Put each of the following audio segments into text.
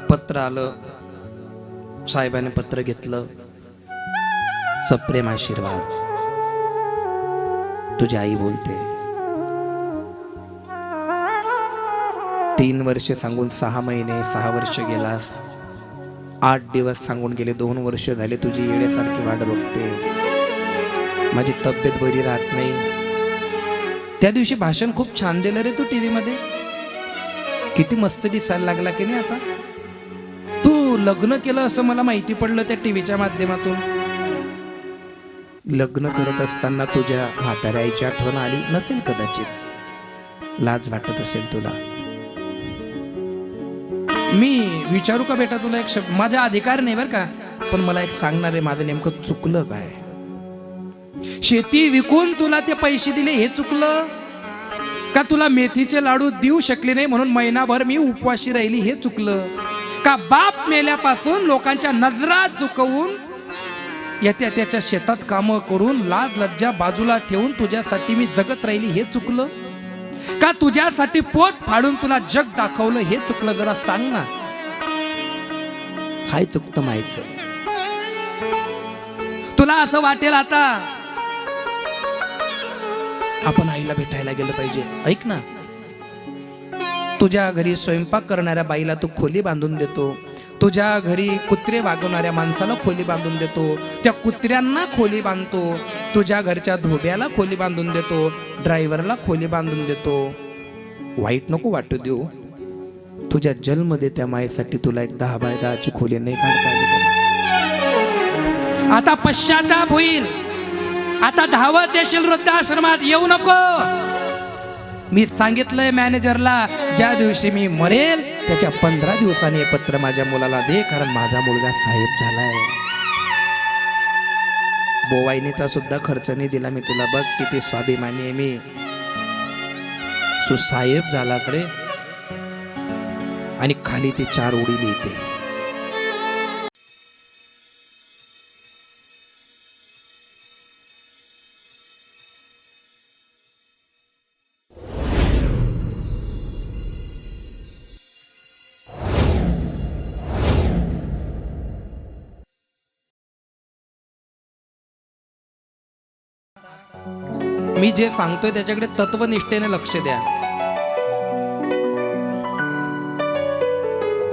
पत्र आलं, साहेबांनी पत्र घेतलं. सप्रेम आशीर्वाद, तुझी आई बोलते. 3 वर्ष सांगून 6 महिने, 6 वर्ष गेलास. 8 दिवस सांगून गेले, 2 वर्ष झाले तुझी येण्यासारखी वाट बघते. माझी तब्येत बरी राहत नाही. त्या दिवशी भाषण खूप छान दिलं रे तू टीव्ही मध्ये. किती मस्त दिसायला लागला की नाही आता. तू लग्न केलं असं मला माहिती पडलं त्या टीव्हीच्या माध्यमातून. लग्न करत असताना तुझ्या म्हाताऱ्या आईची आठवण आली नसेल कदाचित. लाज वाटत असेल तुला. मी विचारू का बेटा तुला एक शब्द? माझा अधिकार नाही बरं का, पण मला एक सांगणार आहे, माझं नेमकं चुकलं काय? शेती विकून तुला ते पैसे दिले हे चुकलं का? तुला मेथीचे लाडू देऊ शकले नाही म्हणून महिनाभर मी उपवाशी राहिली हे चुकलं का? बाप मेल्यापासून लोकांच्या नजरा चुकवून येत्या त्याच्या शेतात कामं करून लाज लज्जा बाजूला ठेवून तुझ्यासाठी मी जगत राहिली हे चुकलं का? तुझ्यासाठी पोट फाडून तुला जग दाखवलं हे चुकलं? जरा सांग ना, काय चुकतं माहिती? तुला असं वाटेल आता आपण आईला भेटायला गेलं पाहिजे. ऐक ना, तुझ्या घरी स्वयंपाक करणाऱ्या बाईला तू खोली बांधून देतो. तुझ्या घरी कुत्रे वागवणाऱ्या माणसाला खोली बांधून देतो. त्या कुत्र्यांना खोली बांधतो. तुझ्या घरच्या धोब्याला खोली बांधून देतो. ड्रायव्हरला खोली बांधून देतो. वाईट नको वाटू देऊ. तुझ्या जन्मदे त्या मायेसाठी तुला एक 10 बाय 10 ची खोली नाही काढता आली. आता पश्चाताप होईल. आता धावत येशील वृद्धाश्रमात, येऊ नको. मी सांगितलंय मॅनेजरला, ज्या दिवशी मी मरेल त्याच्या 15 दिवसांनी हे पत्र माझ्या मुलाला दे, कारण माझा मुलगा साहेब झालाय. बोवाईनीचा सुद्धा खर्च नाही दिला मी तुला. बघ किती स्वाभिमानी आहे मी. तू साहेब झालास रे. आणि खाली ती 4 उडी लिहिते. मी जे सांगतोय त्याच्याकडे तत्वनिष्ठेने लक्ष द्या.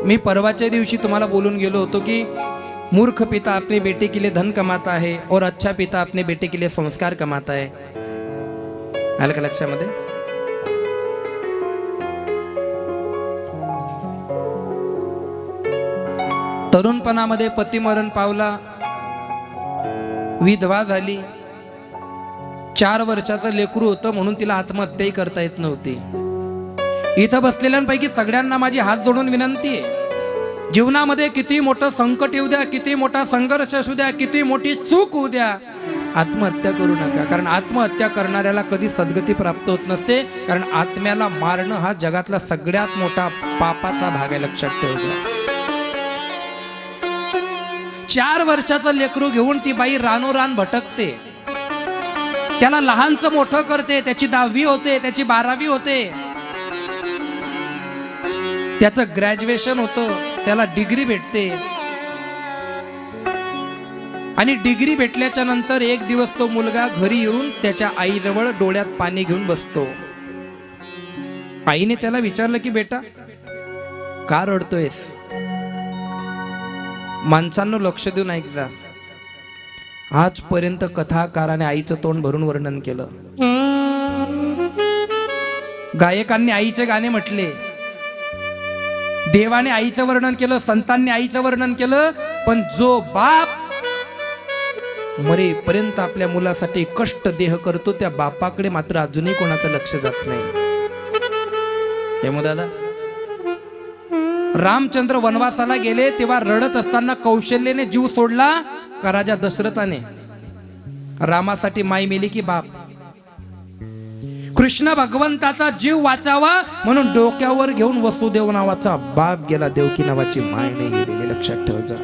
मी परवाच्या दिवशी तुम्हाला बोलून गेलो होतो की मूर्ख पिता अपने बेटे के लिए धन कमाता है और अच्छा पिता अपने बेटे के लिए संस्कार कमाता है. आलं का लक्षामध्ये? तरुणपणामध्ये पती मरण पावला, विधवा झाली. 4 वर्षाचं लेकरू होतं म्हणून तिला आत्महत्याही करता येत नव्हती. इथं बसलेल्यांपैकी सगळ्यांना माझी हात जोडून विनंती आहे, जीवनामध्ये किती मोठं संकट येऊ द्या, किती मोठा संघर्ष असू द्या, किती मोठी चूक होऊ द्या, आत्महत्या करू नका. कारण आत्महत्या करणाऱ्याला कधी सद्गती प्राप्त होत नसते. कारण आत्म्याला मारणं हा जगातला सगळ्यात मोठा पापाचा भाग आहे, लक्षात ठेवा. 4 वर्षाचं लेकरू घेऊन ती बाई रानोरान भटकते. त्याला लहानचं मोठं करते. त्याची 10वी होते, त्याची 12वी होते, त्याचं ग्रॅज्युएशन होतं, त्याला डिग्री भेटते. आणि डिग्री भेटल्याच्या नंतर एक दिवस तो मुलगा घरी येऊन त्याच्या आईजवळ डोळ्यात पाणी घेऊन बसतो. आईने त्याला विचारलं की बेटा का रडतोयस? माणसांना लक्ष देऊन ऐक जा. आजपर्यंत कथाकाराने आईचं तोंड भरून वर्णन केलं. गायकांनी आईचे गाणे म्हटले. देवाने आईचं वर्णन केलं. संतांनी आईचं वर्णन केलं. पण जो बाप मरेपर्यंत आपल्या मुलासाठी कष्ट देह करतो त्या बापाकडे मात्र अजूनही कोणाचं लक्ष जात नाही. हेमू दादा, रामचंद्र वनवासाला गेले तेव्हा रडत असताना कौशल्याने जीव सोडला का राजा दशरथाने? रामासाठी माय मेली की बाप? कृष्ण भगवंताचा जीव वाचावा म्हणून डोक्यावर घेऊन वसुदेव नावाचा बाप गेला, देवकी नावाची माय नाही गेलेली, लक्षात ठेव जा.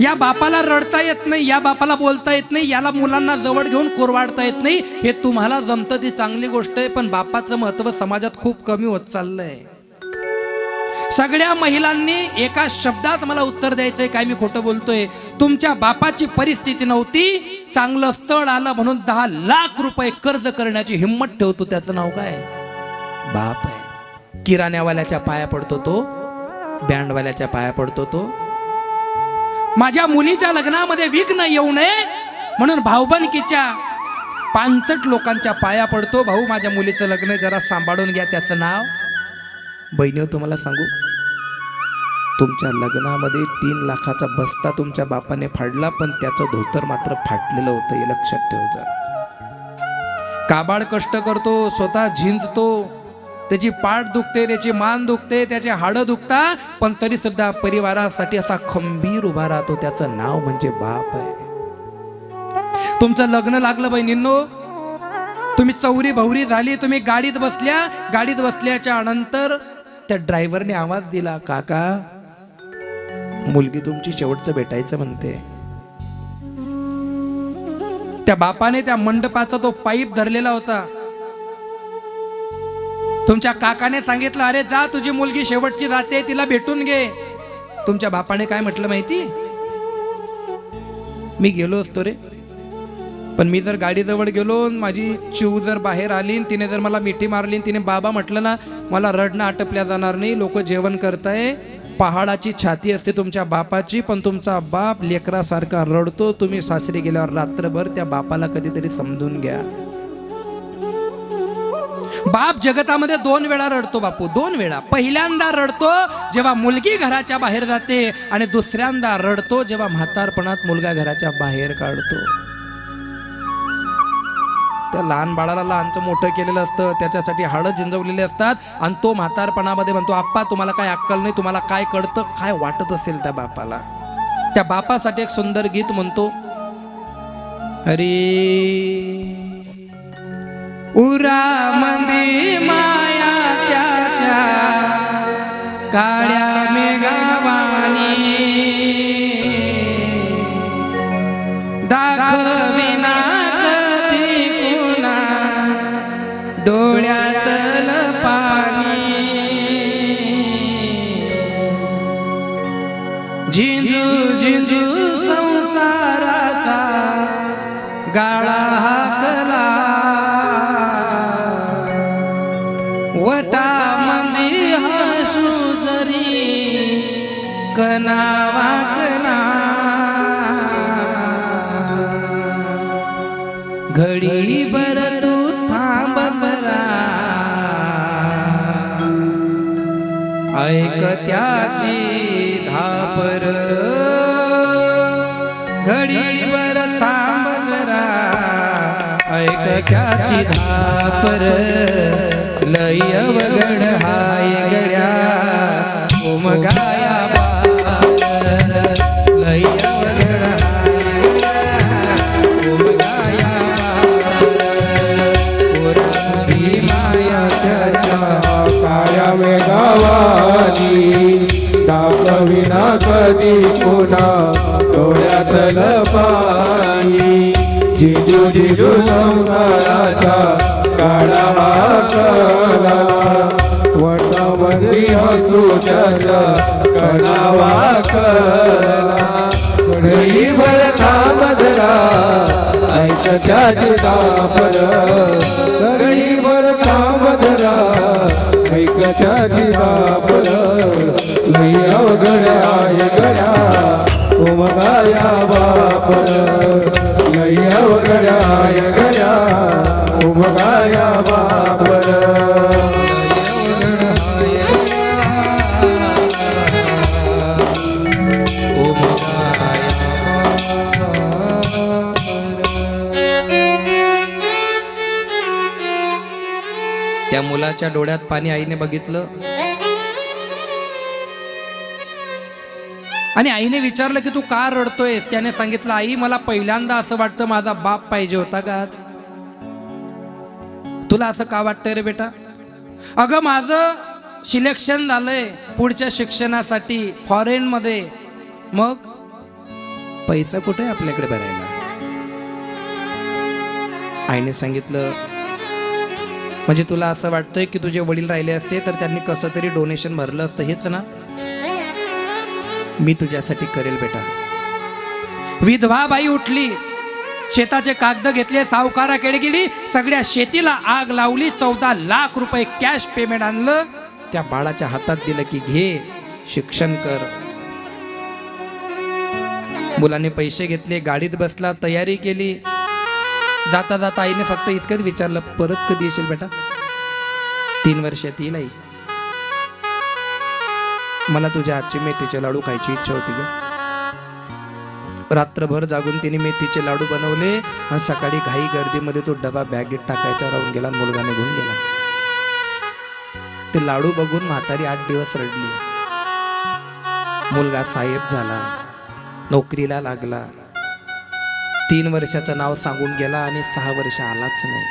या बापाला रडता येत नाही, या बापाला बोलता येत नाही, याला मुलांना जवळ घेऊन कोरवाडता येत नाही. हे तुम्हाला जमतं ती चांगली गोष्ट आहे, पण बापाचं महत्व समाजात खूप कमी होत चाललंय. सगळ्या महिलांनी एका शब्दात मला उत्तर द्यायचंय, काय मी खोटं बोलतोय? तुमच्या बापाची परिस्थिती नव्हती, चांगलं स्थळ आलं म्हणून 10 लाख रुपये कर्ज करण्याची हिंमत ठेवतो, त्याचं नाव काय? बाप आहे. किराण्यावाल्याच्या पाया पडतो तो, बँडवाल्याच्या पाया पडतो तो. माझ्या मुलीच्या लग्नामध्ये विघ्न येऊ नये म्हणून भाऊबंदकीच्या 65 लोकांच्या पाया पडतो. भाऊ, माझ्या मुलीचं लग्न जरा सांभाळून घ्या, त्याचं नाव. बहिणी, तुम्हाला सांगू, तुमच्या लग्नामध्ये 3 लाखाचा बस्ता तुमच्या बापाने फाडला, पण त्याचं धोतर मात्र फाटलेलं होतं, हे लक्षात ठेव जा. काबाड कष्ट करतो, स्वतः झिंजतो, त्याची पाठ दुखते, त्याची मान दुखते, त्याचे हाडं दुखता, पण तरी सुद्धा परिवारासाठी असा खंबीर उभा राहतो, त्याचं नाव म्हणजे बाप आहे. तुमचं लग्न लागलं बहिणींनो, तुम्ही चौरी भौरी झाली, तुम्ही गाडीत बसल्या, गाडीत बसल्याच्या नंतर त्या ड्रायव्हरने आवाज दिला, काका मुलगी तुमची शेवटचं भेटायचं म्हणते. त्या बापाने त्या मंडपाचा तो पाईप धरलेला होता. तुमच्या काकाने सांगितलं, अरे जा, तुझी मुलगी शेवटची जाते, तिला भेटून घे. तुमच्या बापाने काय म्हटलं माहिती? मी गेलो असतो रे, पण मी जर गाडीजवळ गेलो, माझी चिव जर बाहेर आली, तिने जर मला मिठी मारली, तिने बाबा म्हटलं ना, मला रडणं आटपल्या जाणार नाही. लोक जेवण करताय, पहाडाची छाती असते तुमच्या बापाची, पण तुमचा बाप लेकरासारखा रडतो. तुम्ही सासरी गेल्यावर रात्रभर त्या बापाला कधीतरी समजून घ्या. बाप जगतामध्ये 2 वेळा रडतो बापू, 2 वेळा. पहिल्यांदा रडतो जेव्हा मुलगी घराच्या बाहेर जाते, आणि दुसऱ्यांदा रडतो जेव्हा म्हातारपणात मुलगा घराच्या बाहेर काढतो. त्या लहान बाळाला लहानचं मोठं केलेलं असतं, त्याच्यासाठी हाडं झिंजवलेले असतात, आणि तो म्हातारपणामध्ये म्हणतो, आप्पा तुम्हाला काय अक्कल नाही, तुम्हाला काय कळतं? काय वाटत असेल त्या बापाला? त्या बापासाठी एक सुंदर गीत म्हणतो, अरे उरा मंदी माया त्याच्या काळ्या मेघावानी दाखविना डोळ्यातल पाणी, झिंजू झिंजू संसाराचा गाळा हाकला, वटामंदी हसू जरी कना वाकला, घडी भर तू थांब जरा, ऐक त्याची धापर, घडीवर थांब जरा, ऐक त्याची धापर, लय अवघड हाय गड्या उमगाया बाप, लय अवघड हाय गड्या उमगाया काळ्या मेघावानी दाखविना कधी पुन्हा डोळ्यातल पाणी, जिजू जिजू संसाराचा काळा हाकला, वटामंदी हसू त्याचा कणा वाकला, घडीभर थांब जरा, ऐक त्याची दापर, घडीभर थांब जरा, ऐक त्याची दापर, लई अवघड आहे गड्या उमगाया बापर, लई अवघड आहे गड्या उमगाया बापर. त्या मुलाच्या डोळ्यात पाणी आईने बघितलं, आणि आईने विचारलं की तू का रडतोय? त्याने सांगितलं, आई मला पहिल्यांदा असं वाटतं माझा बाप पाहिजे होता का आज. तुला असं का वाटतंय रे बेटा? अगं माझं सिलेक्शन झालंय पुढच्या शिक्षणासाठी फॉरेन मध्ये, मग पैसा कुठे आहे आपल्याकडे भरायला? आईने सांगितलं, म्हणजे तुला असं वाटतंय की तुझे वडील राहिले असते तर त्यांनी कसं तरी डोनेशन भरलं असतं, हेच ना? मी तुझ्यासाठी करेल बेटा. विधवा बाई उठली, शेताचे कागद घेतले, सावकाराकडे गेली, सगळ्या शेतीला आग लावली, 14 लाख रुपये कॅश पेमेंट आणलं, त्या बाळाच्या हातात दिलं की घे शिक्षण कर. मुलाने पैसे घेतले, गाडीत बसला, तयारी केली. जाता जाता आईने फक्त इतकंच विचारलं, परत कधी येशील बेटा? 3 वर्षात येईल आई. मला तुझ्या हातचे मेथीचे लाडू खायची इच्छा होती ग. रात्रभर जागून तिने मेथीचे लाडू बनवले आणि सकाळी घाई गर्दीमध्ये तो डबा बॅगेत टाकायचा राहून गेला. मुलगा निघून गेला. ते लाडू बघून म्हातारी 8 दिवस रडली. मुलगा साहेब झाला, नोकरीला लागला, 3 वर्षाचं नाव सांगून गेला आणि 6 वर्ष आलाच नाही.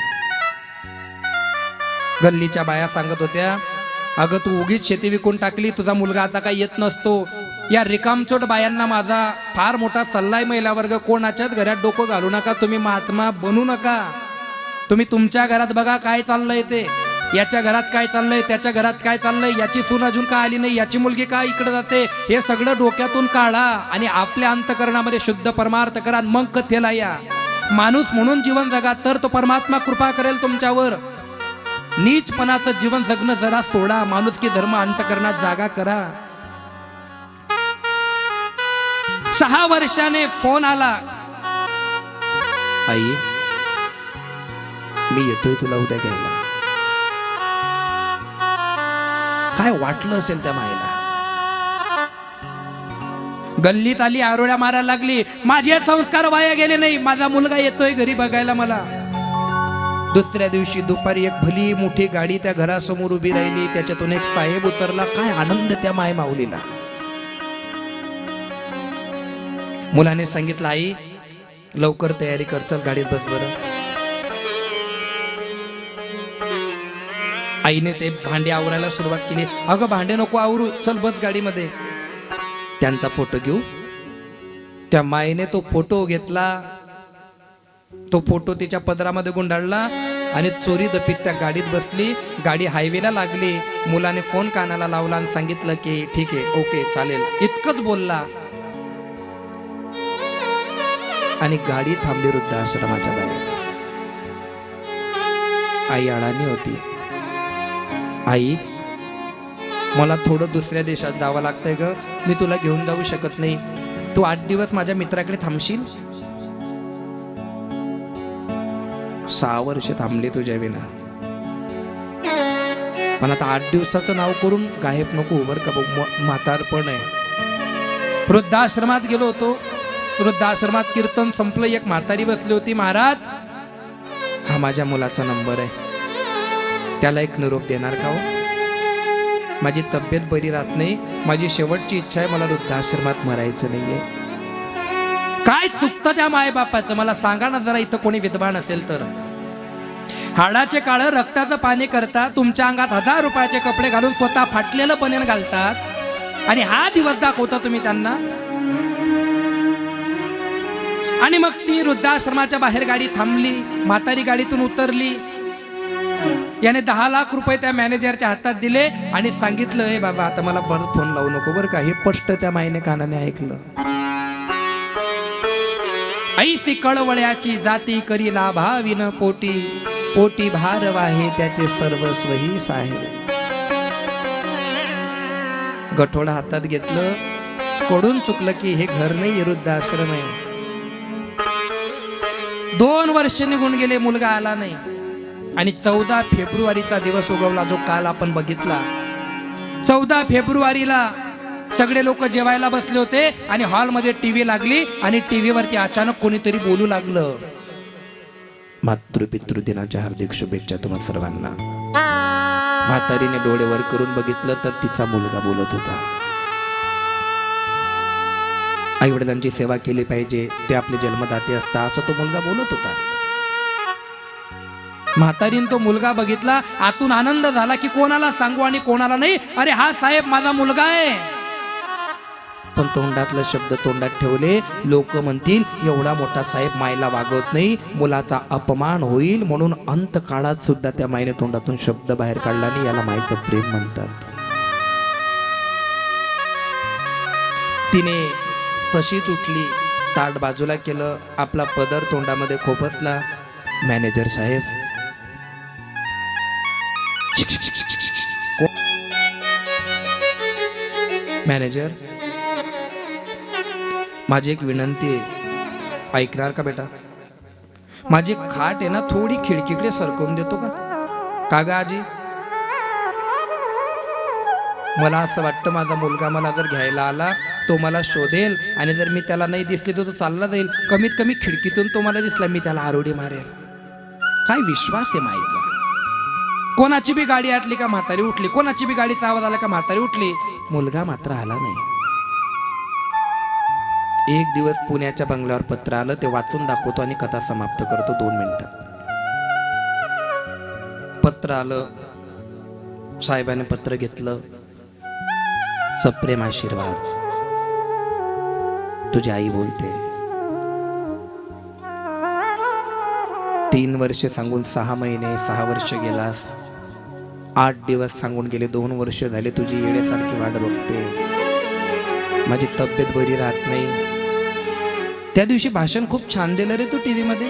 गल्लीच्या बाया सांगत होत्या, अगं तू उगीच शेती विकून टाकली, तुझा मुलगा आता काही येत नसतो. या रिकामचोट बायांना माझा फार मोठा सल्ला आहे, महिला वर्ग, कोणाच्याच घरात डोकं घालू नका, तुम्ही महात्मा बनू नका. तुम्ही तुमच्या घरात बघा काय चाललंय ते, याच्या घरात काय चाललंय, त्याच्या घरात काय चाललंय, याची सून अजून का आली नाही, याची मुलगी का इकडे जाते, हे सगळं डोक्यातून काढा आणि आपल्या अंतकरणामध्ये शुद्ध परमार्थ करा. मग कथेला या. माणूस म्हणून जीवन जगा, तर तो परमात्मा कृपा करेल तुमच्यावर. नीचपणाचं जीवन जगणं जरा सोडा, माणुसकी धर्म अंतकरणात जागा करा. 6 वर्षाने फोन आला, आई मी येतोय तुला उद्या घ्यायला. काय वाटलं असेल त्या माईला. गल्लीत आली, आरोळ्या मारायला लागली, माझे संस्कार वाया गेले नाही, माझा मुलगा येतोय घरी बघायला मला. दुसऱ्या दिवशी दुपारी एक भली मोठी गाडी त्या घरासमोर उभी राहिली, त्याच्यातून एक साहेब उतरला. काय आनंद त्या माय माऊलीला. मुलाने सांगितलं, आई लवकर तयारी कर, चल गाडीत बस बरं. आईने ते भांडे आवरायला सुरुवात केली. अगं भांडे नको आवरू, चल बस गाडीमध्ये. त्यांचा फोटो घेऊ. त्या माईने तो फोटो घेतला, तो फोटो तिच्या पदरामध्ये गुंडाळला आणि चोरी दपीत त्या गाडीत बसली. गाडी हायवेला लागली. मुलाने फोन कानाला लावला आणि सांगितलं की ठीक आहे, ओके चालेल, इतकंच बोलला आणि गाडी थांबली वृद्धाश्रमाच्या बाहेर. आई अडाणी होती. आई मला थोडं दुसऱ्या देशात जावं लागतंय ग, मी तुला घेऊन जाऊ शकत नाही, तू 8 दिवस माझ्या मित्राकडे थांबशील. 6 वर्ष थांबले तुझ्या विना, पण आता 8 दिवसाचं नाव करून गायब नको बर का, म्हातारपण आहे. वृद्धाश्रमात गेलो होतो. वृद्धाश्रमात कीर्तन संपलं, एक म्हातारी बसली होती. महाराज हा माझ्या मुलाचा नंबर आहे, त्याला एक निरोप देणार का हो? माझी तब्येत बरी राहत नाही, माझी शेवटची इच्छा आहे, मला वृद्धाश्रमात मरायचं नाहीये. काय चुकतं त्या मायबापाचं मला सांगा ना जरा, इथं कोणी विद्वान असेल तर. हाडाचे काळ रक्ताचं पाणी करतात, तुमच्या अंगात 1000 रुपयाचे कपडे घालून स्वतः फाटलेलं बनेन घालतात आणि हा दिवस दाखवता तुम्ही त्यांना. आणि मग ती वृद्धाश्रमाच्या बाहेर गाडी थांबली. म्हातारी गाडीतून उतरली. याने 10 लाख रुपये त्या मॅनेजरच्या हातात दिले आणि सांगितलं, ए बाबा आता मला परत फोन लावू नको बरं का. हे स्पष्ट त्या माईने कानाने ऐकलं. ऐसी कळवळ्याची जाती करी लाभाविन पोटी, पोटी भार वाहे त्याचे सर्वस्व ही साहे. गठोडा हातात घेतलं, कडून चुकलं की हे घर नाही, वृद्धाश्रम आहे. 2 वर्ष निघून गेले, मुलगा आला नाही. आणि 14 फेब्रुवारीचा दिवस उगवला, जो काल आपण बघितला. 14 फेब्रुवारीला सगळे लोक जेवायला बसले होते आणि हॉलमध्ये टीव्ही लागली आणि टीव्हीवरती अचानक कोणीतरी बोलू लागलं, मातृपितृ दिनाच्या हार्दिक शुभेच्छा तुम्हा सर्वांना. म्हातारीने डोळे वर करून बघितलं तर तिचा मुलगा बोलत होता. आई वडिलांची सेवा केली पाहिजे, ते आपले जन्मदाते असतात, असं तो मुलगा बोलत होता. म्हातारीने तो मुलगा बघितला, आतून आनंद झाला की कोणाला सांगू आणि कोणाला नाही. अरे हा साहेब माझा मुलगा आहे. पण तोंडातले शब्द तोंडात ठेवले. लोक म्हणतील एवढा मोठा साहेब मायला वागवत नाही, मुलाचा अपमान होईल, म्हणून अंतकाळात सुद्धा त्या मायने तोंडातून शब्द बाहेर काढला नाही. याला मायचं प्रेम म्हणतात. तिने तशीच उठली, ताट बाजूला केलं, आपला पदर तोंडामध्ये खोपसला. मॅनेजर साहेब, मॅनेजर, माझी एक विनंती आहे, ऐकणार का बेटा? माझी खाट आहे ना, थोडी खिडकीकडे सरकवून देतो का ग आजी? मला असं वाटतं माझा मुलगा मला जर घ्यायला आला, तो मला शोधेल आणि जर मी त्याला नाही दिसले तर तो चालला जाईल. कमीत कमी खिडकीतून तो मला दिसला, मी त्याला आरोडी मारेल. काय विश्वास आहे माईचा. कोणाची बी गाडी आटली का म्हातारी उठली, कोणाची बी गाडीचा आवाज आला का म्हातारी उठली. मुलगा मात्र आला नाही. एक दिवस पुण्याच्या बंगल्यावर पत्र आलं, ते वाचून दाखवतो आणि कथा समाप्त करतो 2 मिनिटात. पत्र आलं, साहेबाने पत्र घेतलं. सप्रेम आशीर्वाद, तुझी आई बोलते. 3 वर्ष सांगून 6 महिने, 6 वर्ष गेलास. 8 दिवस सांगून गेले, 2 वर्ष झाले तुझी येण्यासारखी वाट बघते. माझी तब्येत बरी राहत नाही. त्या दिवशी भाषण खूप छान दिलं रे तू टीव्ही मध्ये.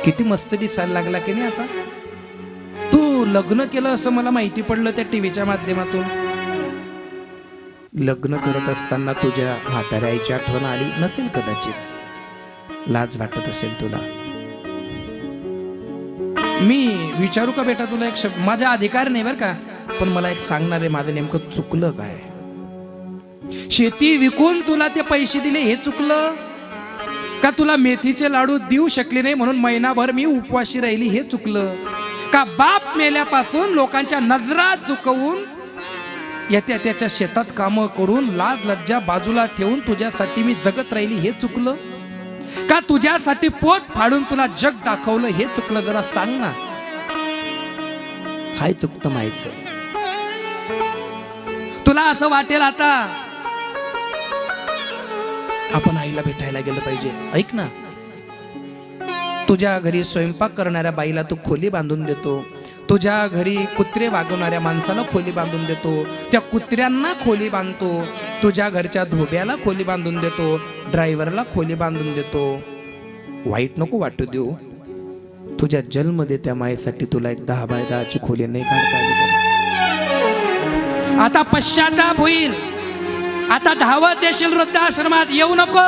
किती मस्त दिसायला लागला की नाही आता. तू लग्न केलं असं मला माहिती पडलं त्या टीव्हीच्या माध्यमातून. लग्न करत असताना तुझ्या म्हाताऱ्या आईची आठवण आली नसेल कदाचित. लाज वाटत असेल तुला. मी विचारू का बेटा तुला एक शब्द? माझा अधिकार नाही बरं का, पण मला एक सांगणार आहे, माझं नेमकं चुकलं काय? शेती विकून तुला ते पैसे दिले हे चुकलं का? तुला मेथीचे लाडू देऊ शकले नाही म्हणून महिनाभर मी उपवाशी राहिली हे चुकलं का? बाप मेल्यापासून लोकांच्या नजरा चुकवून येत्या त्याच्या शेतात कामं करून लाज लज्जा बाजूला ठेवून तुझ्यासाठी मी जगत राहिली हे चुकलं का? तुझ्यासाठी पोट फाडून तुला जग दाखवलं हे चुकलं? जरा सांग ना, काय चुकतं माहिती? तुला असं वाटेल आता आपण आईला भेटायला गेलं पाहिजे. ऐक ना, तुझ्या घरी स्वयंपाक करणाऱ्या बाईला तू खोली बांधून देतो, तुझ्या घरी कुत्रे वागवणाऱ्या माणसाला खोली बांधून देतो, त्या कुत्र्यांना खोली बांधतो, तुझ्या घरच्या धोब्याला खोली बांधून देतो, ड्रायव्हरला खोली बांधून देतो. वाईट नको वाटू देऊ. तुझ्या जन्मदे त्या मायेसाठी तुला एक 10 बाय 10 ची खोली नाही काढता आली. आता पश्चाताप होईल. आता धावत येशील वृद्धाश्रमात, येऊ नको.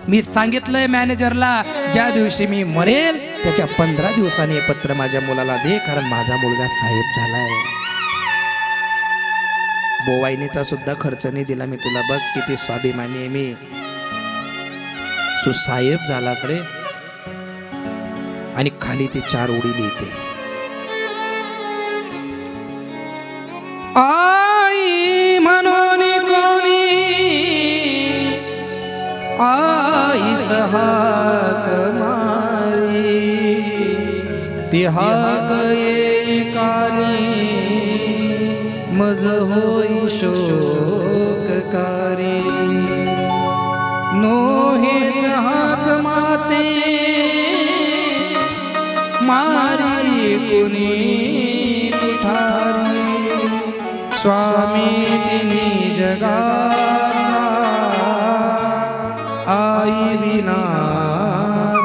मी सांगितलंय मॅनेजरला, ज्या दिवशी मी मरेल त्याच्या 15 दिवसांनी हे पत्र माझ्या मुलाला दे, कारण माझा मुलगा साहेब झालाय. बोवाईनीचा सुद्धा खर्च नाही दिला मी तुला. बघ किती स्वाभिमानी आहे मी. साहेब झालास रे. आणि खाली ती 4 ओळी लिहिते. आई म्हणून कोणी आईस हाक मारी, ती हाक एकानी मज होई शोककारी. नोहेच हाक माते मारी कुणी कुठारी. स्वामी तिनी जगाचा आई विना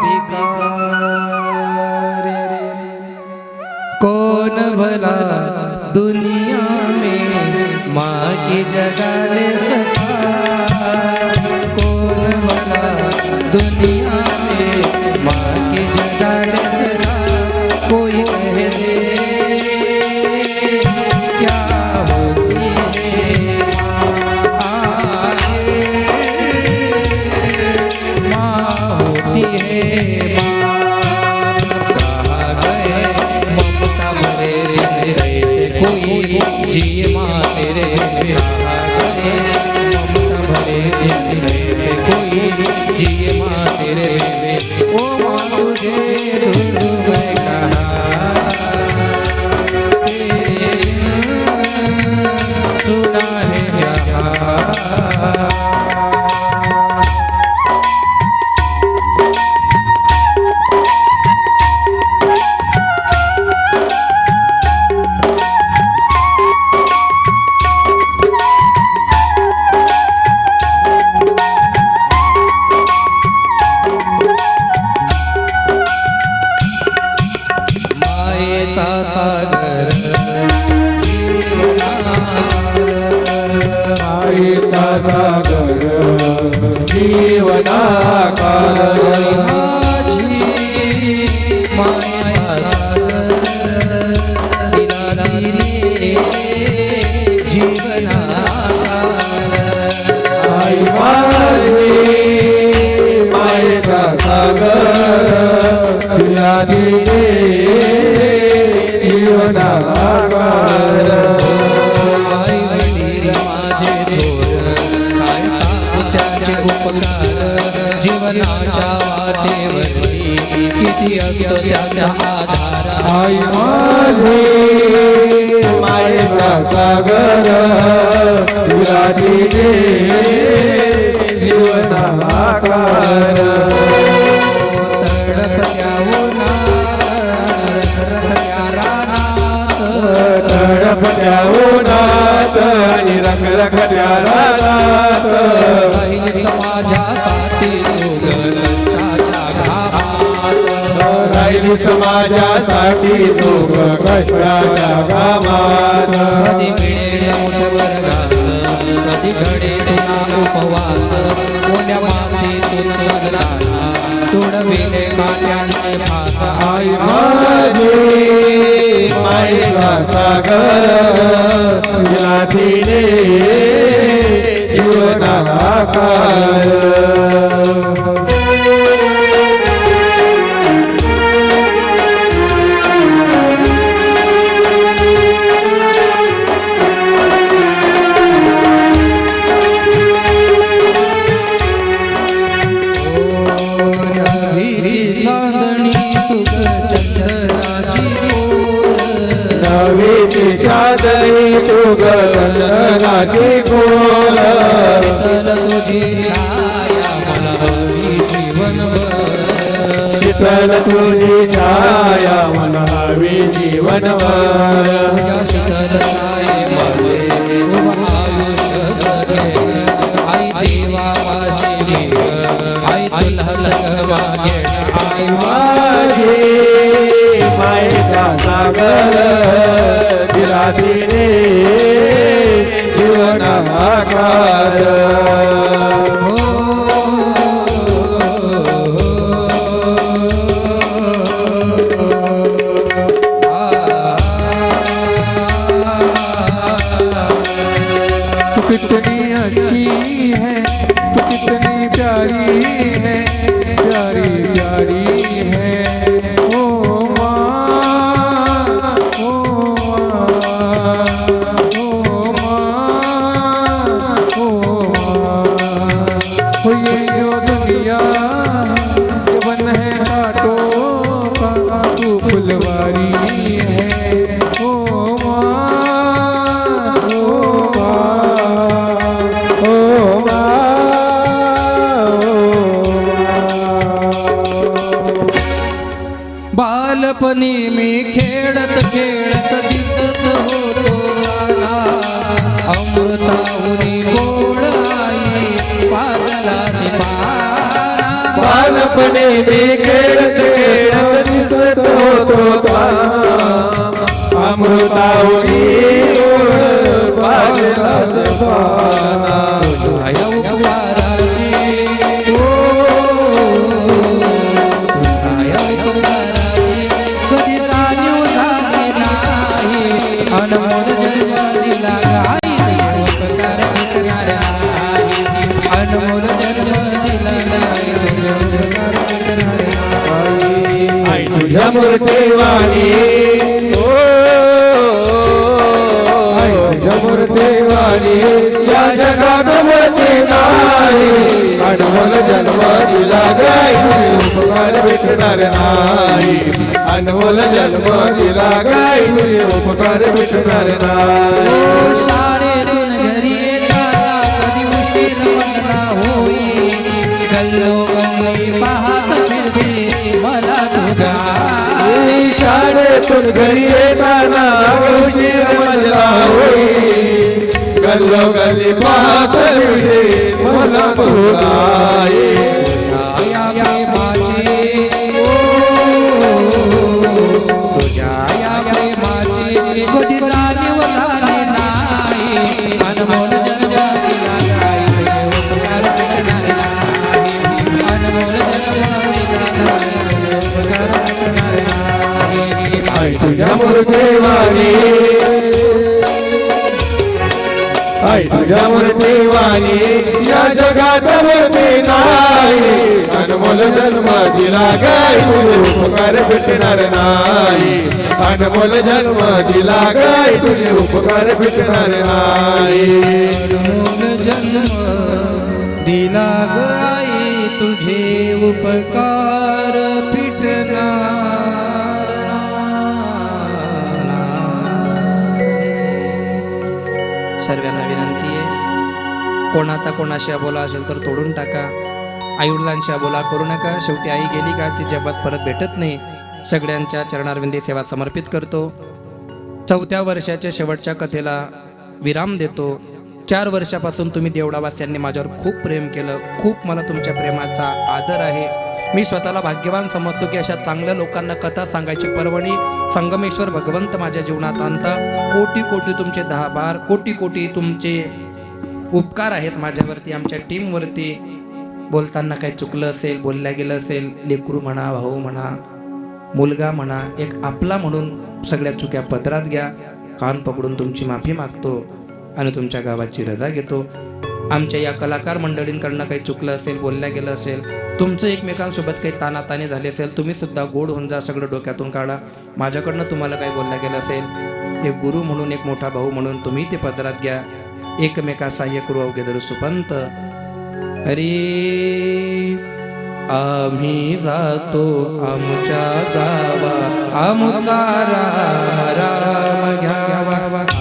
भिकार. कौन भला दुनिया में माँ की जगाने सका. कौन भला दुनिया में माँ की जगाने सका. कोई कह दे क्या होती है माँ होती है माँ. कहा गए ममता भरे रे कोई जिए माँ तेरे. कहा गए ममता भरे रे कोई जिए माँ तेरे. ओ माँ तुझे ढूंढ मैं कहा, सुना है जहाँ दिले जीवनाकार आई वडील माझे थोर काय सांगू त्याचे उपकार जीवनाच्या वाटेवरती किती असतो त्याचा आधार आई माझे मायेचा सागर तुला दिले जीवनाकार तडपत्या उन्हात रखरखत्या रानात तडपत्या उन्हात आणि रखरखत्या रानात राहील समाजासाठी तू कष्टाच्या घामात राहिली समाजासाठी तू कष्टाच्या कामात कधी मिळेल मुठभर घास कधी घडेल तुला उपवास कोण्या मातीतून जगताना तुडविले काट्याने फास आई माझे मायेचा सागर तुला दिले जीवनाकार नवीची चादरी तू गगनाची गोल तुझी छाया मला हवी जीवनभर शीतल तुझी छाया मला हवी जीवनभर तुझ्या शीतल छायेमध्ये उभं आयुष्य जगेन. आई देवा वाशी आई तुला मागे आई माझी मायेचा सागर दिला दिले जीवनाकार तू कितनी अच्छी है तू कितनी प्यारी है प्यारी प्यारी है ओ माँ ओ माँ ओ माँ ओ माँ ओ ये जो दुनिया है बन है कांटों का तू फुलवारी है ओ बालपणी मी खेळत खेळत दिसत होतो गाणा अमृताहुनी गोड आई पाजलाची पाना बालपणी मी खेळत खेळत दिसत होतो अमृतावरी पाजला सफाना तुझ्या उपकाराची तुझ्या उपकाराची कधी जाणीव झाली नाही अनमोल जन्म दिला गाई उपकार भेटणार नाही अनमोल जन्म दिला गाई उपकार भेटणार नाही आई तुझ्या मूर्तीवाणी मूर्तीवाणी या जगात मूर्ती नाही अनमोल जन्म दिला गाई उपकार भेटणार नाही अनमोल जन्म दिला गाई उपकार भेटणार नाही शाळेतून घरी येताना कधी उशीर मला होई गल्लोगल्ली पाहत फिरते मला तुझा शाळेतून घरी येताना उशीर मला होई गल्लो गल्ली पाहत फिरते मला तुझा या प्रेमाची तुझ्या या प्रेमाची कधी जाणीव झाली नाही अनमोल जन्म दिला गाई उपकार भेटणार नाही अनमोल जन्म दिला गाई उपकार भेटणार नाही आई तुझ्या मूर्तीवाणी आई तुझ्यावरती वाणी या जगात वरती नाही अनमोल जन्म दिला गाय तुझे उपकार भेटणार नाही अनमोल जन्म दिला गाय तुझे उपकार भेटणार नाही अनमोल जन्म दिला गाई तुझे उपकार फिटणार सर्वांना विनंती आहे, कोणाचा कोणाशी अबोला असेल तर तोडून टाका. आईवडिलांशी अबोला करू नका. शेवटी आई गेली का ती जगात परत भेटत नाही. सगळ्यांच्या चरणारविंदी सेवा समर्पित करतो. 4थ्या वर्षाच्या शेवटच्या कथेला विराम देतो. 4 वर्षापासून तुम्ही देवडावासियांनी माझ्यावर खूप प्रेम केलं. खूप मला तुमच्या प्रेमाचा आदर आहे. मी स्वतःला भाग्यवान समजतो की अशा चांगल्या लोकांना कथा सांगायची पर्वणी संगमेश्वर भगवंत माझ्या जीवनात आणता. कोटी कोटी तुमचे 10-12 कोटी कोटी तुमचे उपकार आहेत माझ्यावरती, आमच्या टीमवरती. बोलताना काही चुकलं असेल, बोलल्या गेलं असेल, लेकरू म्हणा, भाऊ म्हणा, मुलगा म्हणा, एक आपला म्हणून सगळ्या चुक्या पदरात घ्या. कान पकडून तुमची माफी मागतो आणि तुमच्या गावाची रजा घेतो. आमच्या या कलाकार मंडळींकडनं काही चुकलं असेल, बोलल्या गेलं असेल, तुमचं एकमेकांसोबत काही तानाताने झाले असेल, तुम्ही सुद्धा गोड होऊन जा, सगळं डोक्यातून काढा. माझ्याकडनं तुम्हाला काही बोलल्या गेलं असेल, एक गुरु म्हणून, एक मोठा भाऊ म्हणून तुम्ही ते पदरात घ्या. एकमेका सहाय्य करू अवघे धरू सुपंत. अरे आम्ही जातो आमच्या गावा, आमचा राम राम घ्यावा.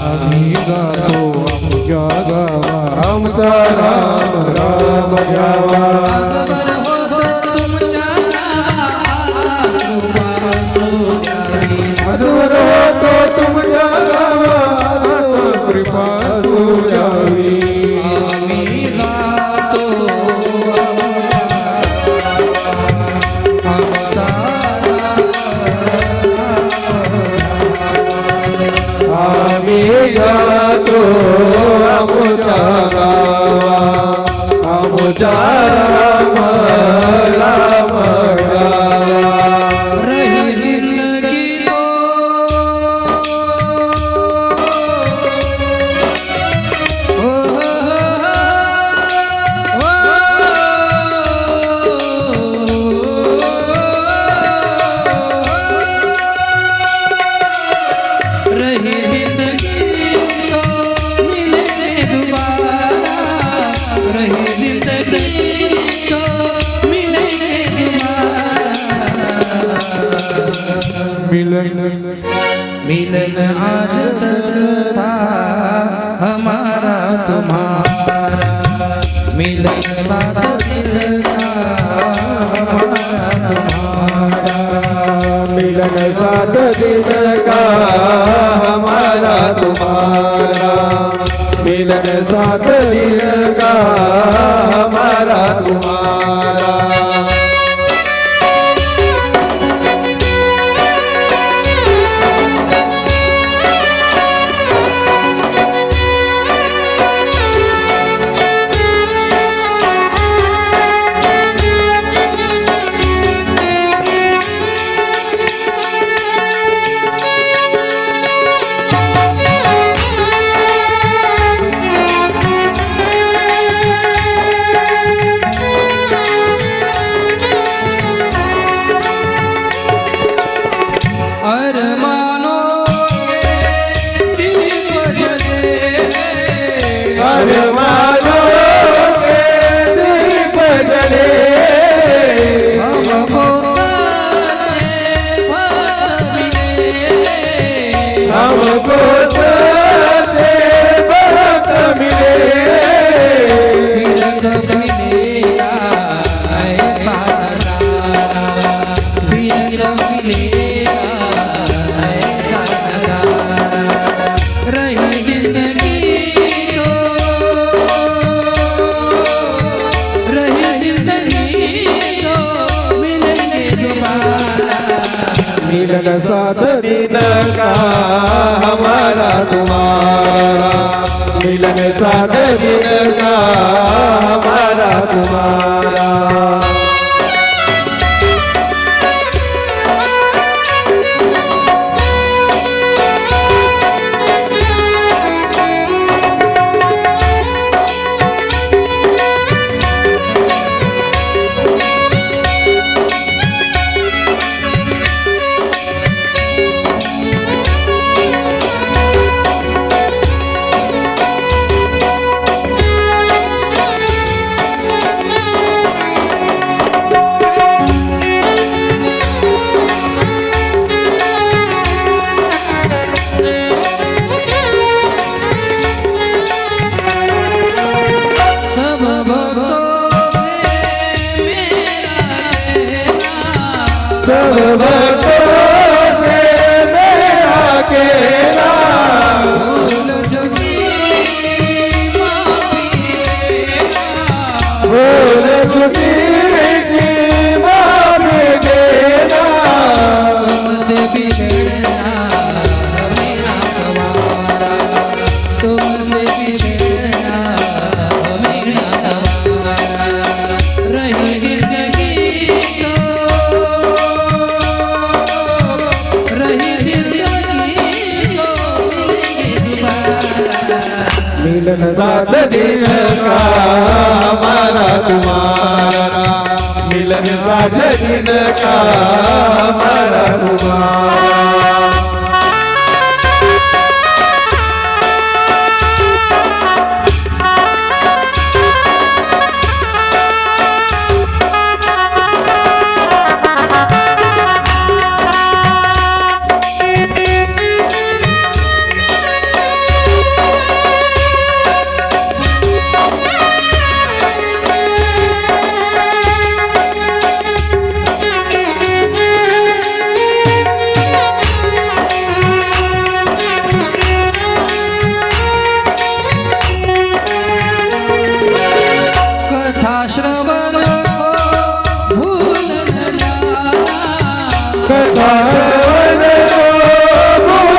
आम्ही जातो आमच्या गावा आमचा राम राम घ्यावा. अजून होतो तुमच्या गावा कृपा असू द्यावी. आम्ही जातो आम्ही जातो आमच्या गावा आमच्या राम राम गावा. रही जिंदगी तो रही जिंदगी तो मिले दोबारा, रही जिंदगी तो मिले मिलन आज तक था हमारा तुम्हारा, मिलन साथ दिल का हमारा तुम्हारा. मिलन साथ दिन का हमारा तुम्हारा मिलन साथ दिन का हमारा तुम्हारा. अरमानों के दीप जले, अरमानों के दीप जले, हमको सच्चे भक्त मिले, हमको सच्चे भक्त मिले. फिर कब मिलेगा ऐसा नजारा, फिर कब मिलेगा ऐसा नजारा. रही जिंदगी तो, रही जिंदगी तो मिलेंगे दोबारा. मिलन साथ दिन का हमारा तुम्हारा मिलन साथ दिन का हमारा तुम्हारा. भक्तों से मेरा केला भूल चुकी भूल चुकी की माफी देना तुमसे बिछड़ना मेरा गवारा तुमसे बिछड़ना मेरा गवारा रही जिंदगी तो रही जिंदगी तो मिलेंगे दोबारा मिलन साथ दिन का हमारा तुम्हारा मिलन साथ दिन का हमारा तुम्हारा कथा श्रवण को भूल न जाना कथा श्रवण को भूल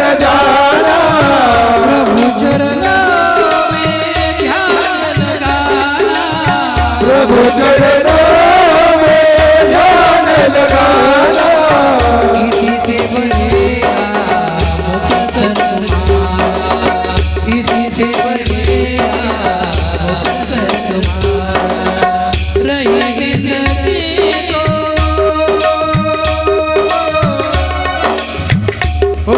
न जाना प्रभु चरणों में ध्यान लगाना प्रभु चरणों में ध्यान लगाना इसी से बनेगा मुक्त तुम्हारा इसी से बनेगा मुक्त तुम्हारा रही जिंदगी तो हो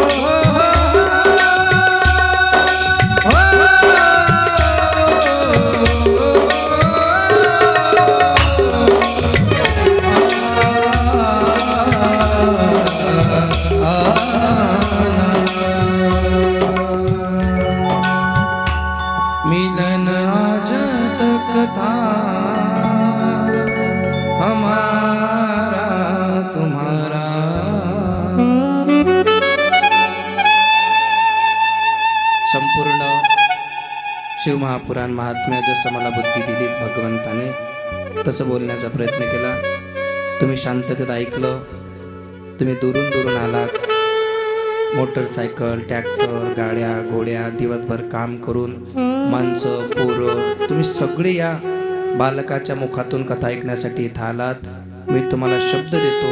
मिलन आज तक था हमारा तुम्हारा संपूर्ण शिवमहापुराण महात्म्य जसं मला बुद्धी दिली भगवंताने तसं बोलण्याचा प्रयत्न केला तुम्ही शांततेत ऐकलं तुम्ही दुरून दुरून आलात मोटरसायकल ट्रॅक्टर गाड्या घोड्या दिवसभर काम करून माणसं पोरं तुम्ही सगळे या बालकाच्या मुखातून कथा ऐकण्यासाठी इथं आलात मी तुम्हाला शब्द देतो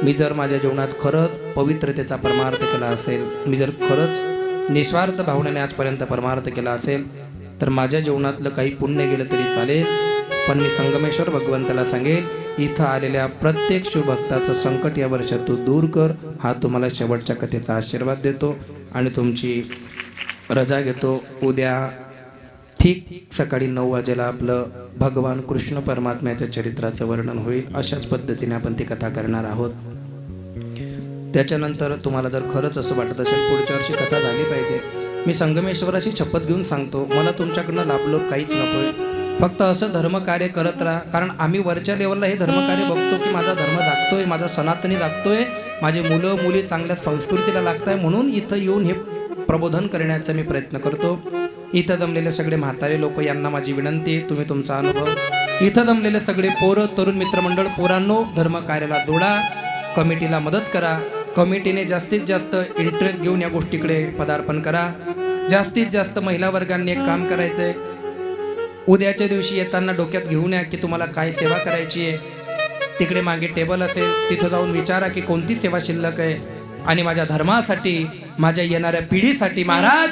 मी जर माझ्या जीवनात खरंच पवित्रतेचा परमार्थ केला असेल मी जर खरंच निस्वार्थ भावनेने आजपर्यंत परमार्थ केला असेल तर माझ्या जीवनातलं काही पुण्य गेलं तरी चालेल पण मी संगमेश्वर भगवंताला सांगेल इथं आलेल्या प्रत्येक शिवभक्ताचं संकट या वर्षात तू दूर कर हा तुम्हाला शेवटच्या कथेचा आशीर्वाद देतो आणि तुमची रजा घेतो उद्या ठीक सकाळी 9 वाजेला आपलं भगवान कृष्ण परमात्म्याच्या चरित्राचं वर्णन होईल अशाच पद्धतीने आपण ती कथा करणार आहोत त्याच्यानंतर तुम्हाला जर खरंच असं वाटत असेल पुढच्या वर्षी कथा झाली पाहिजे मी संगमेश्वराची शपथ घेऊन सांगतो मला तुमच्याकडनं लाभलो काहीच नकोय फक्त असं धर्मकार्य करत राहा कारण आम्ही वरच्या लेवलला हे धर्मकार्य बघतो की माझा धर्म जागतोय माझा सनातनी जागतोय माझे मुलं मुली चांगल्या संस्कृतीला लागताय म्हणून इथं येऊन हे प्रबोधन करण्याचा मी प्रयत्न करतो इथं जमलेले सगळे म्हातारे लोक यांना माझी विनंती आहे तुम्ही तुमचा अनुभव इथं जमलेले सगळे पोरं तरुण मित्रमंडळ पोरांनो धर्मकार्याला जोडा कमिटीला मदत करा कमिटीने जास्तीत जास्त इंटरेस्ट घेऊन या गोष्टीकडे पदार्पण करा जास्तीत जास्त महिला वर्गांनी एक काम करायचंय उद्याच्या दिवशी येताना डोक्यात घेऊन या की तुम्हाला काय सेवा करायची आहे तिकडे मागे टेबल असेल तिथं जाऊन विचारा की कोणती सेवा शिल्लक आहे आणि माझ्या धर्मासाठी माझ्या येणाऱ्या पिढीसाठी महाराज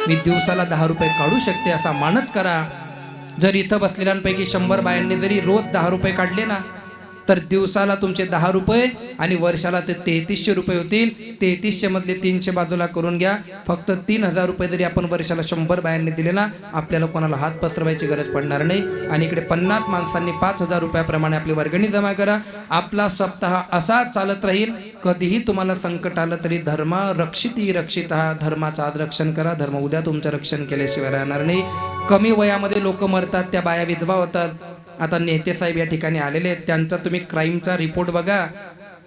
मी दिवसाला 10 रुपये काढू शकते असा मानस करा जर इथं बसलेल्यांपैकी 100 बायांनी जरी रोज 10 रुपये काढले ना तर दिवसाला तुमचे 10 रुपये आणि वर्षाला ते 3300 रुपये होतील 3300 मधले 300 बाजूला करून घ्या फक्त 3000 रुपये जरी आपण वर्षाला 100 बायांनी दिले ना आपल्याला कोणाला हात पसरवायची गरज पडणार नाही आणि इकडे 50 माणसांनी 5000 रुपयाप्रमाणे आपली वर्गणी जमा करा आपला सप्ताह असा चालत राहील कधीही तुम्हाला संकट आलं तरी धर्म रक्षिती रक्षितः धर्माचं आज रक्षण करा धर्म उद्या तुमचं रक्षण केल्याशिवाय राहणार नाही कमी वयामध्ये लोक मरतात त्या बाया विधवा होतात आता नेते साहेब या ठिकाणी आलेले आहेत, त्यांचा तुम्ही क्राईमचा रिपोर्ट बघा.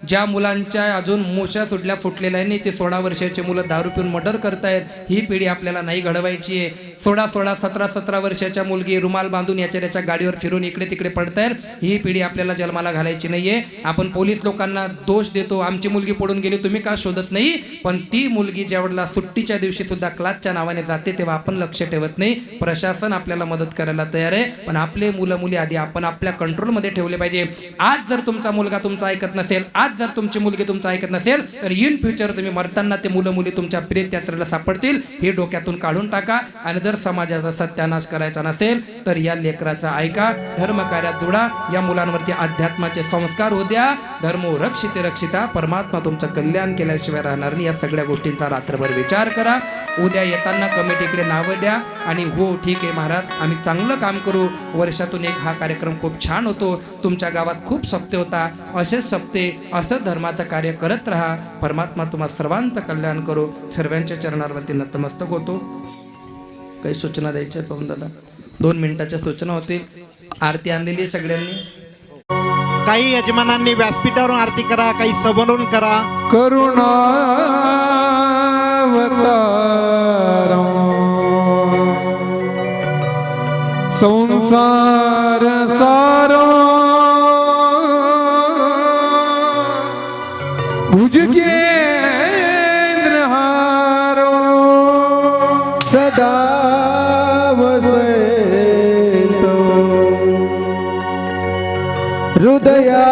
ज्या मुलांच्या अजून मोशा सुटल्या फुटलेल्या नाही, ते 16 वर्षाचे मुलं दारू पिऊन मर्डर करतायत. ही पिढी आपल्याला नाही घडवायची आहे. 17 वर्षाच्या मुलगी रुमाल बांधून याच्या गाडीवर फिरून इकडे तिकडे पडतायत. ही पिढी आपल्याला जन्माला घालायची नाहीये. आपण पोलीस लोकांना दोष देतो, आमची मुलगी पडून गेली तुम्ही का शोधत नाही, पण ती मुलगी ज्यावेळेला सुट्टीच्या दिवशी सुद्धा क्लासच्या नावाने जाते तेव्हा आपण लक्ष ठेवत नाही. प्रशासन आपल्याला मदत करायला तयार आहे, पण आपले मुलं मुली आधी आपण आपल्या कंट्रोलमध्ये ठेवले पाहिजे. आज जर तुमचा मुलगा तुमचा ऐकत नसेल, आज जर तुमची मुलगी तुमचं ऐकत नसेल, तर इन फ्युचर तुम्ही मरताना ते मुलं मुली तुमच्या प्रेत यात्रेला सापडतील. हे डोक्यातून काढून टाका. आणि जर समाजाचा सत्यानाश करायचा नसेल तर या लेकराचा ऐका, धर्मकार्यात जोडा, या मुलांवरती अध्यात्माचे संस्कार होऊ द्या. धर्मो रक्षिते रक्षिता, परमात्मा तुमचं कल्याण केल्याशिवाय राहणार नाही. या सगळ्या गोष्टींचा रात्रभर विचार करा. उद्या येताना कमिटीकडे नावं द्या आणि हो ठीक आहे महाराज, आम्ही चांगलं काम करू. वर्षातून एक हा कार्यक्रम खूप छान होतो, तुमच्या गावात खूप सप्ते होता, असेच सप्ते असं धर्माचं कार्य करत राहा. परमात्मा तुम्हा सर्वांचं कल्याण करो. सर्वांच्या चरणावरती नतमस्तक होतो. काही सूचना द्यायच्या पाहून दादा? 2 मिनिटाच्या सूचना होतील. आरती आणलेली आहे सगळ्यांनी. काही यजमानांनी व्यासपीठावरून आरती करा, काही समोरून करा. करुणावतारं संसार सारो भुजगेंद्र हारो सदा वसतो हृदया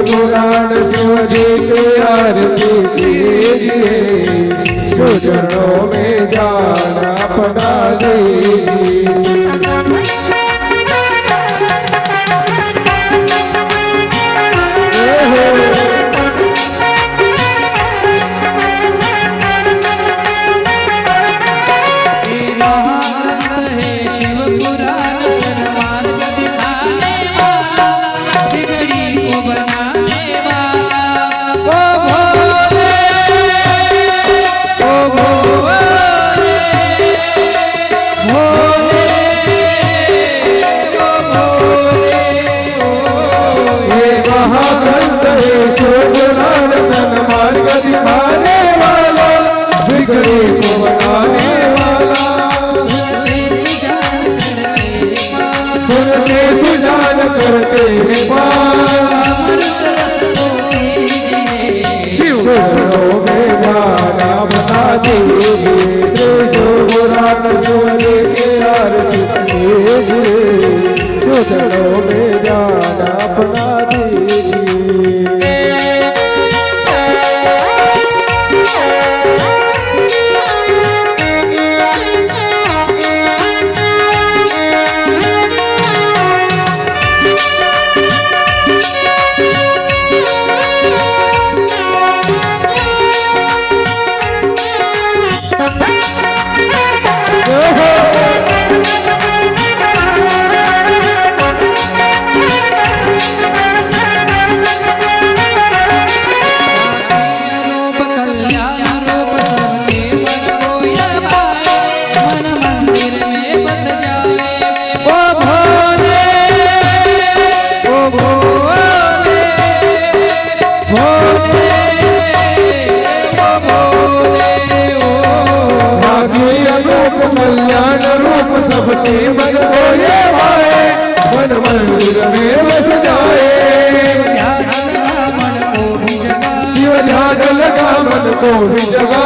पुराण शिवजी की आरती कीजिए, शिव चरणों में जान अपना दीजिए। चरणों में जान अपना कल्याण रूप सबके मन को ये भाए, मन मंदिर में बस जाए। शिव ध्यान लगा मन को भी जगा,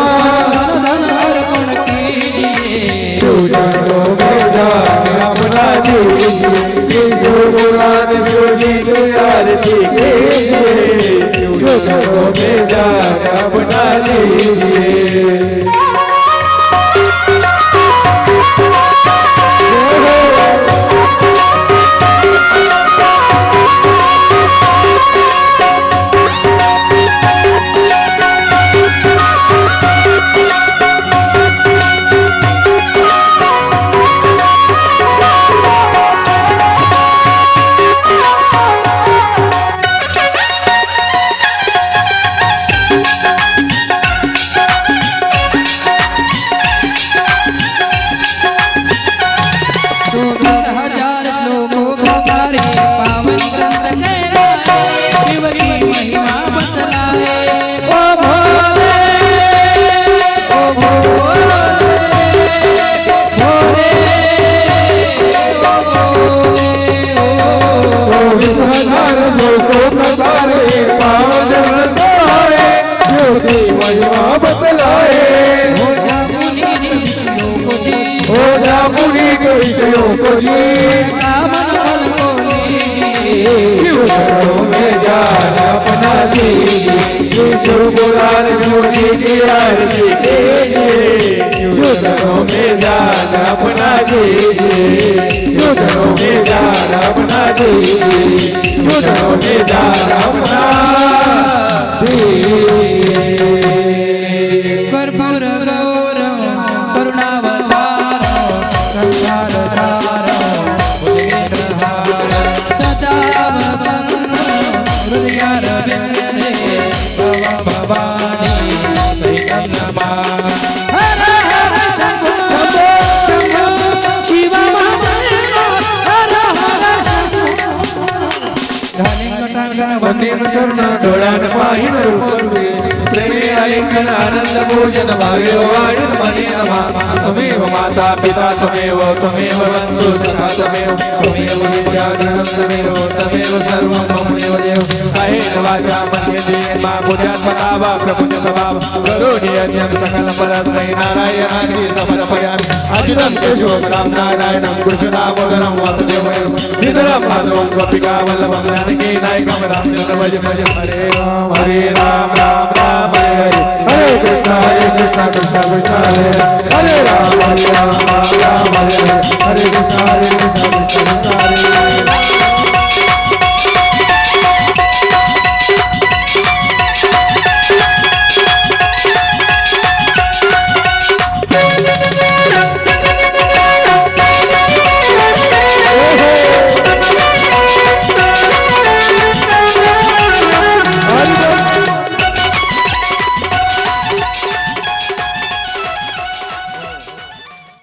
शिव चरणों में जान अपना दीजिए। श्री शिव पुराण शिवजी की आरती कीजिए जो चरणों में जाना बना लीजिए हजार श्लोकों को गारे पावन ग्रंथ कहलाए शिव की महिमा बतलाए ओ भोले ओ भोले भोले ओ भोले चौबीस हजार लोगों का सारे पावन व्रत आए ज्योति महिमा बतलाए हो जा मुनि ऋषियों को जी हो जा मुनि ऋषियों को जी कामन फल को लीजिए शिव चरणों में जाना अपना दीजिए शिव पुराण शिवजी की आरती कीजिए शिव चरणों में जाना अपना दीजिए शिव चरणों में जाना अपना दीजिए शिव चरणों में जाना अपना दीजिए कर्पूर गौरव करुणावतार संसारधार उद्गीतहार सदा वदन हृदयारविन्दे भव भवानी सहितं नमामि हर हर शंभो शंभो शिव हर हर शंभो वंदे चरण डोळ्यान पाहिन रूप प्रेमे ऐकन आनंद भोजन भाग्यो वाढीन मनी नमा त्वमेव माता पिता त्वमेव बंधु सखा त्वमेव विद्याधरं त्वमेव सर्वं ममैव देव कायेन वाचा मनेन्द्रियेण मा बुद्ध्यात्मना वा प्रकृति स्वभाव करोमि यज्ञं सकलं परस्मै नारायणासि समर्पयामि अच्युतं केशवं नारायणं कृष्णदामोदरं वासुदेवं श्रीधरं माधवं गोपिका वल्लभं जानकी नायकं रामचन्द्रं भज हरे राम राम राम हरे कृष्ण कृष्ण कृष्ण हरे हरे राम राम राम हरे हरे कृष्ण कृष्ण